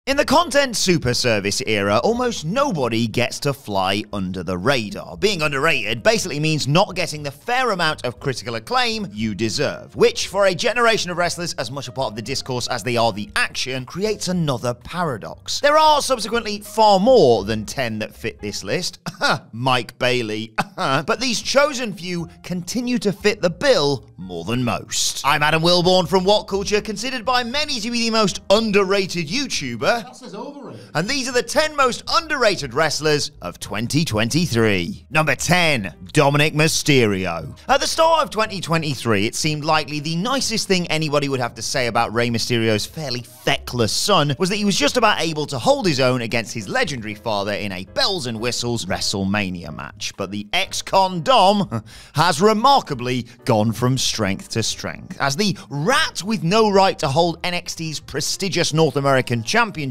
In the content super service era, almost nobody gets to fly under the radar. Being underrated basically means not getting the fair amount of critical acclaim you deserve, which, for a generation of wrestlers as much a part of the discourse as they are the action, creates another paradox. There are subsequently far more than 10 that fit this list. Mike Bailey. But these chosen few continue to fit the bill more than most. I'm Adam Wilborn from What Culture, considered by many to be the most underrated YouTuber. That says overrated. And these are the 10 most underrated wrestlers of 2023. Number 10, Dominic Mysterio. At the start of 2023, it seemed likely the nicest thing anybody would have to say about Rey Mysterio's fairly feckless son was that he was just about able to hold his own against his legendary father in a bells and whistles WrestleMania match. But the ex-con Dom has remarkably gone from strength to strength. As the rat with no right to hold NXT's prestigious North American Championship,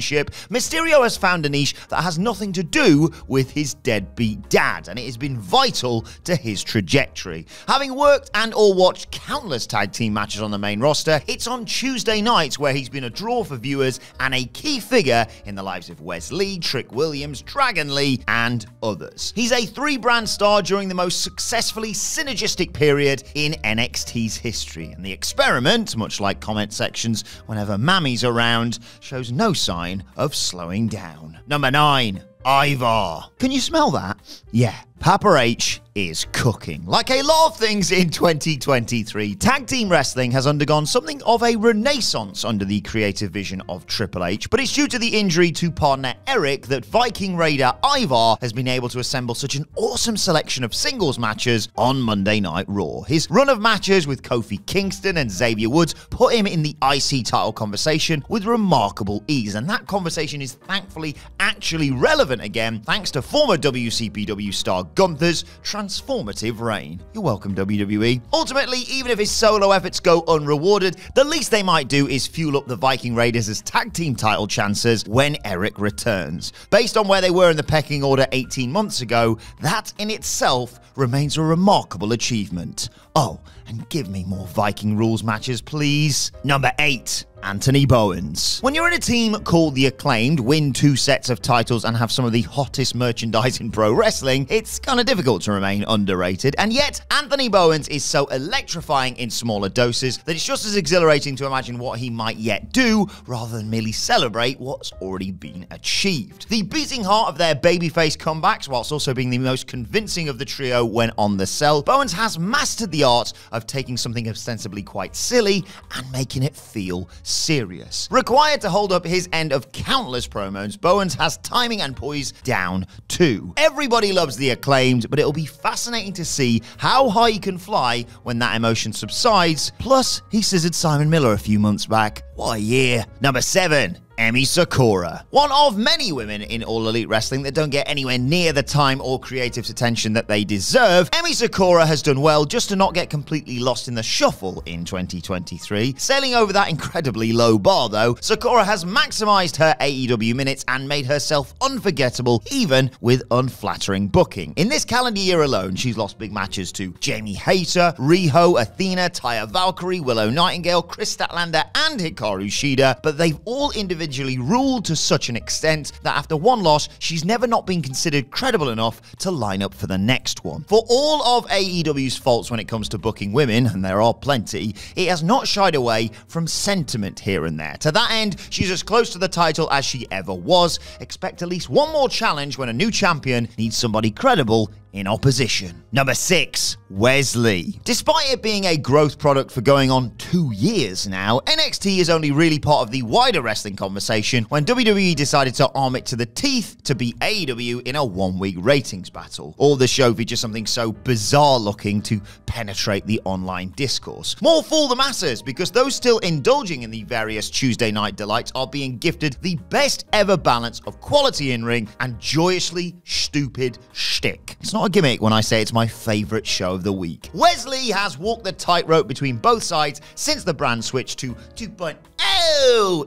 Mysterio has found a niche that has nothing to do with his deadbeat dad, and it has been vital to his trajectory. Having worked and or watched countless tag team matches on the main roster, it's on Tuesday nights where he's been a draw for viewers and a key figure in the lives of Wesley, Trick Williams, Dragon Lee, and others. He's a three-brand star during the most successfully synergistic period in NXT's history, and the experiment, much like comment sections whenever Mammy's around, shows no sign of slowing down. Number 9, Ivar. Can you smell that? Yeah, Papa H is cooking. Like a lot of things in 2023, tag team wrestling has undergone something of a renaissance under the creative vision of Triple H, but it's due to the injury to partner Eric that Viking Raider Ivar has been able to assemble such an awesome selection of singles matches on Monday Night Raw. His run of matches with Kofi Kingston and Xavier Woods put him in the IC title conversation with remarkable ease, and that conversation is thankfully actually relevant again thanks to former WCPW star Gunther's transformative reign. You're welcome, WWE. Ultimately, even if his solo efforts go unrewarded, the least they might do is fuel up the Viking Raiders as tag team title chances when Eric returns. Based on where they were in the pecking order 18 months ago, that in itself remains a remarkable achievement. Oh, and give me more Viking rules matches, please. Number 8. Anthony Bowens. When you're in a team called The Acclaimed, win 2 sets of titles, and have some of the hottest merchandise in pro wrestling, it's kind of difficult to remain underrated. And yet, Anthony Bowens is so electrifying in smaller doses that it's just as exhilarating to imagine what he might yet do, rather than merely celebrate what's already been achieved. The beating heart of their babyface comebacks, whilst also being the most convincing of the trio when on the cell, Bowens has mastered the art of taking something ostensibly quite silly and making it feel serious. Required to hold up his end of countless promos, Bowens has timing and poise down too. Everybody loves The Acclaimed, but it'll be fascinating to see how high he can fly when that emotion subsides. Plus, he scissored Simon Miller a few months back. What a year. Number 7. Emmy Sakura. One of many women in All Elite Wrestling that don't get anywhere near the time or creative attention that they deserve, Emmy Sakura has done well just to not get completely lost in the shuffle in 2023. Sailing over that incredibly low bar though, Sakura has maximized her AEW minutes and made herself unforgettable even with unflattering booking. In this calendar year alone, she's lost big matches to Jamie Hayter, Riho, Athena, Taya Valkyrie, Willow Nightingale, Chris Statlander, and Hikaru Shida, but they've all individually ruled to such an extent that after one loss, she's never not been considered credible enough to line up for the next one. For all of AEW's faults when it comes to booking women, and there are plenty, it has not shied away from sentiment here and there. To that end, she's as close to the title as she ever was. Expect at least one more challenge when a new champion needs somebody credible in opposition. Number 6, Wesley. Despite it being a growth product for going on 2 years now, NXT is only really part of the wider wrestling conversation when WWE decided to arm it to the teeth to beat AEW in a 1-week ratings battle. All the show features something so bizarre looking to penetrate the online discourse. More fool the masses, because those still indulging in the various Tuesday night delights are being gifted the best ever balance of quality in-ring and joyously stupid shtick. It's not a gimmick when I say it's my favorite show of the week. Wesley has walked the tightrope between both sides since the brand switch to 2.0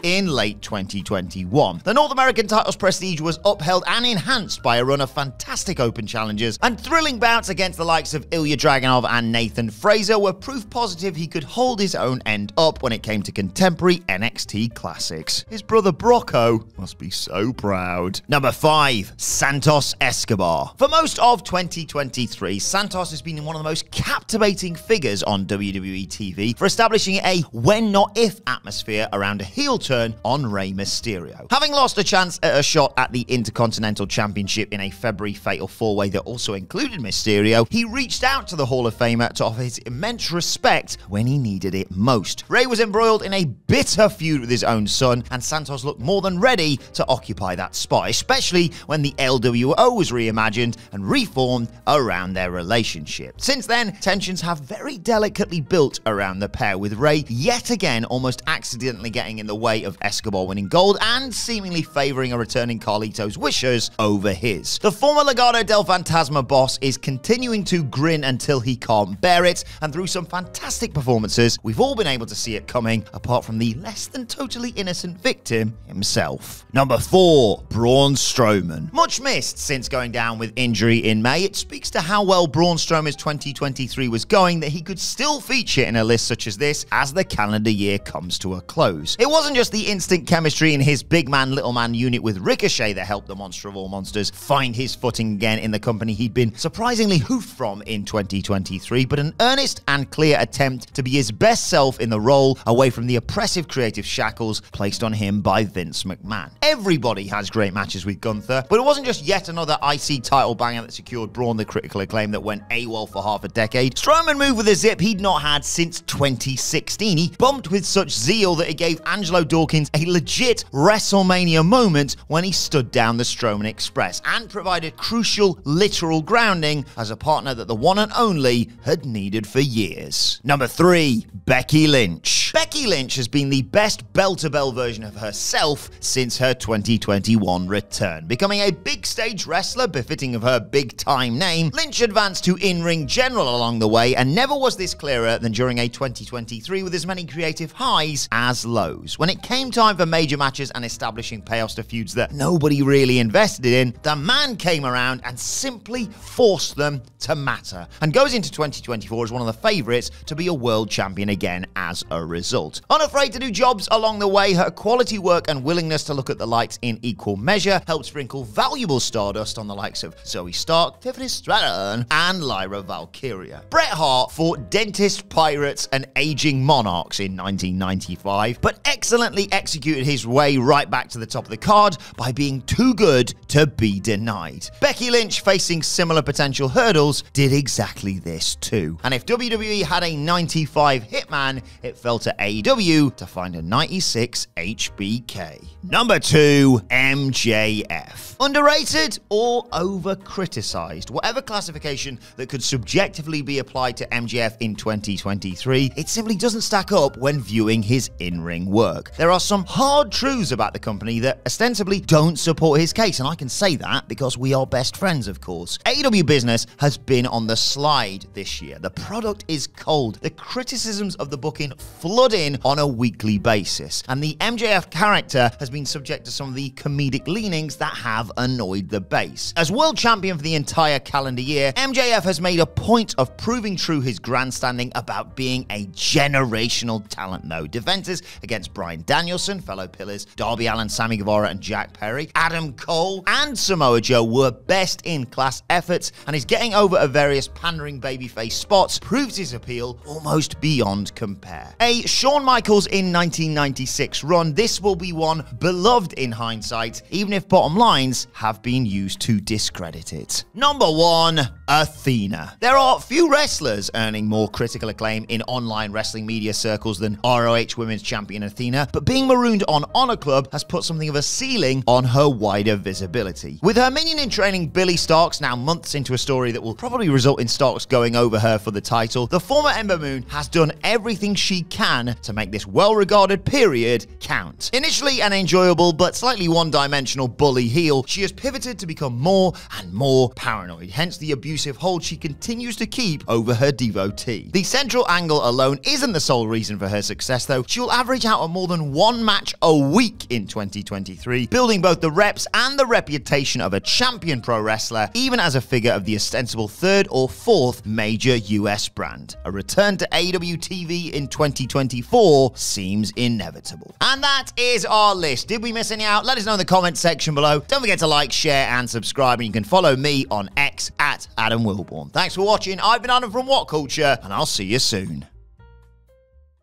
in late 2021. The North American title's prestige was upheld and enhanced by a run of fantastic open challenges, and thrilling bouts against the likes of Ilya Dragunov and Nathan Frazer were proof positive he could hold his own end up when it came to contemporary NXT classics. His brother Brocco must be so proud. Number 5. Santos Escobar. For most of 2023, Santos has been one of the most captivating figures on WWE TV for establishing a when not if atmosphere around a heel turn on Rey Mysterio. Having lost a chance at a shot at the Intercontinental Championship in a February Fatal 4-Way that also included Mysterio, he reached out to the Hall of Famer to offer his immense respect when he needed it most. Rey was embroiled in a bitter feud with his own son, and Santos looked more than ready to occupy that spot, especially when the LWO was reimagined and reformed around their relationship. Since then, tensions have very delicately built around the pair, with Rey yet again almost accidentally getting in the way of Escobar winning gold and seemingly favoring a returning Carlito's wishes over his. The former Legado del Fantasma boss is continuing to grin until he can't bear it, and through some fantastic performances, we've all been able to see it coming, apart from the less than totally innocent victim himself. Number 4. Braun Strowman. Much missed since going down with injury in May, it speaks to how well Braun Strowman's 2023 was going that he could still feature in a list such as this as the calendar year comes to a close. It wasn't just the instant chemistry in his big man little man unit with Ricochet that helped the monster of all monsters find his footing again in the company he'd been surprisingly hoofed from in 2023, but an earnest and clear attempt to be his best self in the role away from the oppressive creative shackles placed on him by Vince McMahon. Everybody has great matches with Gunther, but it wasn't just yet another IC title banger that secured Braun the critical acclaim that went AWOL for half a decade. Strowman moved with a zip he'd not had since 2016. He bumped with such zeal that it gave Angelo Dawkins a legit WrestleMania moment when he stood down the Strowman Express and provided crucial, literal grounding as a partner that the one and only had needed for years. Number 3. Becky Lynch. Becky Lynch has been the best bell-to-bell version of herself since her 2021 return. Becoming a big stage wrestler befitting of her big-time name, Lynch advanced to in-ring general along the way, and never was this clearer than during a 2023 with as many creative highs as lows. When it came time for major matches and establishing payoffs to feuds that nobody really invested in, the man came around and simply forced them to matter, and goes into 2024 as one of the favourites to be a world champion again as a result. Unafraid to do jobs along the way, her quality work and willingness to look at the lights in equal measure helped sprinkle valuable stardust on the likes of Zoe Stark, Tiffany Stratton, and Lyra Valkyria. Bret Hart fought dentist pirates and aging monarchs in 1995, but excellently executed his way right back to the top of the card by being too good to be denied. Becky Lynch, facing similar potential hurdles, did exactly this too. And if WWE had a 95 Hitman, it fell to AEW to find a 96 HBK. Number 2. MJF. Underrated or over-criticized? Whatever classification that could subjectively be applied to MJF in 2023, it simply doesn't stack up when viewing his in-ring work. There are some hard truths about the company that ostensibly don't support his case, and I can say that because we are best friends, of course. AEW business has been on the slide this year. The product is cold. The criticisms of the booking flood in on a weekly basis, and the MJF character has been subject to some of the comedic leanings that have annoyed the base. As world champion for the entire calendar year, MJF has made a point of proving true his grandstanding about being a generational talent though. Defenses against Bryan Danielson, fellow pillars Darby Allin, Sammy Guevara, and Jack Perry, Adam Cole, and Samoa Joe were best-in-class efforts, and his getting over of various pandering babyface spots proves his appeal almost beyond compare. A Shawn Michaels in 1996 run, this will be one beloved in hindsight, even if bottom lines have been used to discredit it. Number 1. Athena. There are few wrestlers earning more critical acclaim in online wrestling media circles than ROH Women's Champion Athena, but being marooned on Honor Club has put something of a ceiling on her wider visibility. With her minion in training Billy Starks now months into a story that will probably result in Starks going over her for the title, the former Ember Moon has done everything she can to make this well-regarded period count. Initially an enjoyable but slightly one-dimensional bully heel, she has pivoted to become more and more paranoid, hence the abusive hold she continues to keep over her devotee. The central angle alone isn't the sole reason for her success, though. She will average out on more than one match a week in 2023, building both the reps and the reputation of a champion pro wrestler, even as a figure of the ostensible third or fourth major US brand. A return to AEW TV in 2024 seems inevitable. And that is our list. Did we miss any out? Let us know in the comments section below. Don't forget to like, share, and subscribe, and you can follow me on X at Adam Wilborn. Thanks for watching. I've been Adam from What Culture, and I'll see you soon.